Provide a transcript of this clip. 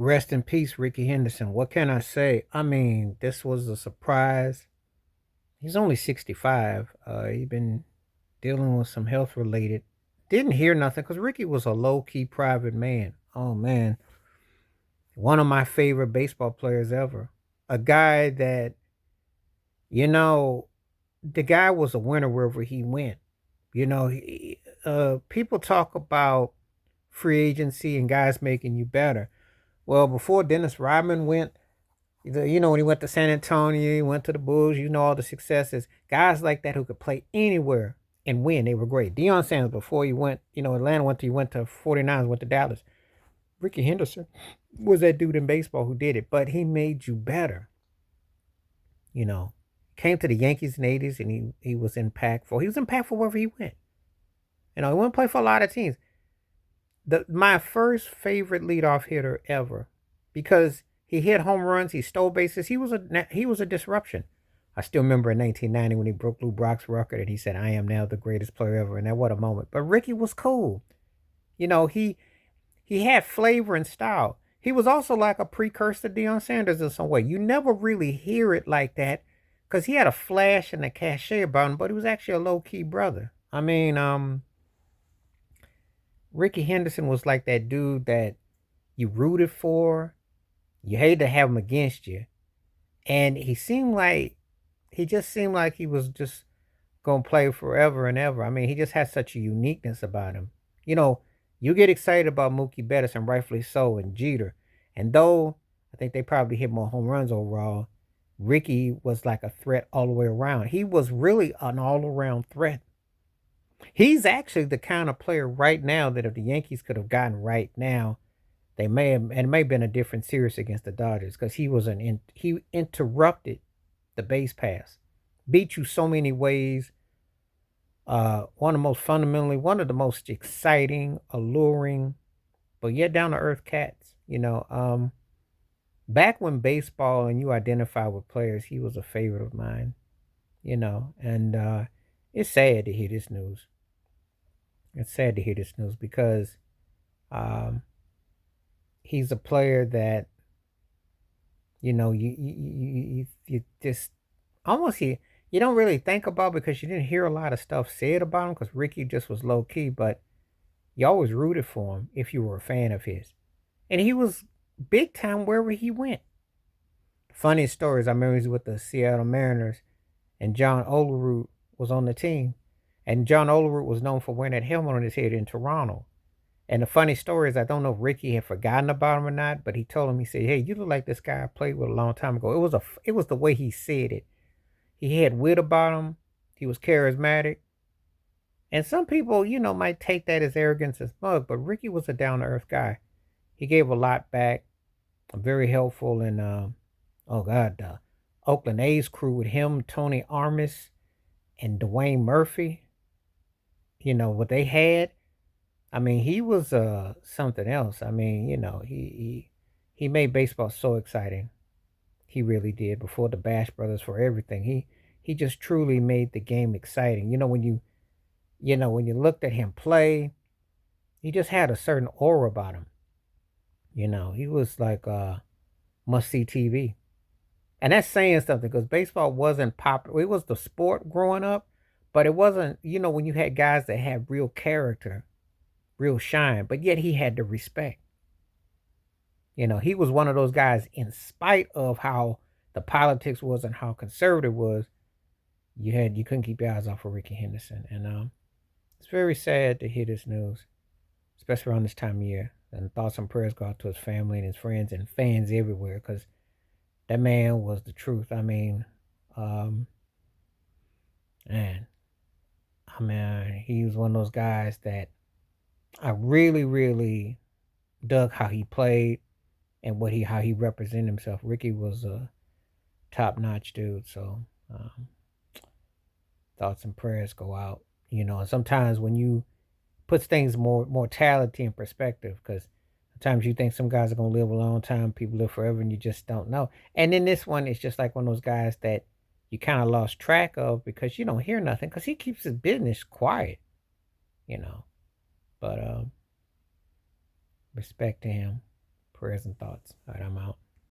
Rest in peace, Rickey Henderson. What can I say? I mean, this was a surprise. He's only 65. He's been dealing with some health related. Didn't hear nothing because Rickey was a low key private man. Oh man, one of my favorite baseball players ever. A guy that you know, the guy was a winner wherever he went. People talk about free agency and guys making you better. Well, before Dennis Rodman went, when he went to San Antonio, he went to the Bulls, all the successes. Guys like that who could play anywhere and win, they were great. Deion Sanders, before he went, Atlanta went to 49ers, went to Dallas. Rickey Henderson was that dude in baseball who did it, but he made you better. You know, came to the Yankees in the 80s and he was impactful. He was impactful wherever he went. He went to play for a lot of teams. My first favorite leadoff hitter ever, because he hit home runs, he stole bases. He was a disruption. I still remember in 1990 when he broke Lou Brock's record and he said, "I am now the greatest player ever." And that what a moment. But Rickey was cool. He had flavor and style. He was also like a precursor to Deion Sanders in some way. You never really hear it like that because he had a flash and a cachet about him, but he was actually a low key brother. I mean, Rickey Henderson was like that dude that you rooted for, you hated to have him against you, and he just seemed like he was just gonna play forever and ever. I mean, he just had such a uniqueness about him. You know, you get excited about Mookie Betts, and rightfully so, and Jeter. And though I think they probably hit more home runs overall, Rickey was like a threat all the way around. He was really an all around threat. He's actually the kind of player right now that if the Yankees could have gotten right now, they may have, and it may have been a different series against the Dodgers because he interrupted the base pass, beat you so many ways. One of the most exciting, alluring, but yet down to earth cats. Back when baseball and you identify with players, he was a favorite of mine. And it's sad to hear this news. It's sad to hear this news because um, he's a player that you just almost you don't really think about because you didn't hear a lot of stuff said about him because Rickey just was low key, but you always rooted for him if you were a fan of his, and he was big time wherever he went. Funny stories. I remember he was with the Seattle Mariners, and John Olerud was on the team, and John Olerud was known for wearing that helmet on his head in Toronto. And the funny story is, I don't know if Rickey had forgotten about him or not, but he told him, he said, "Hey, you look like this guy I played with a long time ago." It was the way he said it. He had wit about him. He was charismatic. And some people, might take that as arrogance and smug, but Rickey was a down to earth guy. He gave a lot back, very helpful. And, oh God, the Oakland A's crew with him, Tony Armas, and Dwayne Murphy, what they had. I mean, he was something else. I mean, he made baseball so exciting. He really did. Before the Bash Brothers, for everything, he just truly made the game exciting. When you looked at him play, he just had a certain aura about him. He was like must see TV, and that's saying something because baseball wasn't popular. It was the sport growing up, but it wasn't. When you had guys that had real character, real shine, but yet he had the respect. He was one of those guys, in spite of how the politics was and how conservative was, you couldn't keep your eyes off of Rickey Henderson. And it's very sad to hear this news, especially around this time of year. And thoughts and prayers go out to his family and his friends and fans everywhere, because that man was the truth. I mean, um, man, he was one of those guys that I really, really dug how he played and how he represented himself. Rickey was a top notch dude. So um, thoughts and prayers go out. And sometimes when you puts things more mortality in perspective, because sometimes you think some guys are gonna live a long time, people live forever, and you just don't know. And then this one is just like one of those guys that you kind of lost track of because you don't hear nothing because he keeps his business quiet, you know. But respect to him, Prayers and thoughts. All right, I'm out.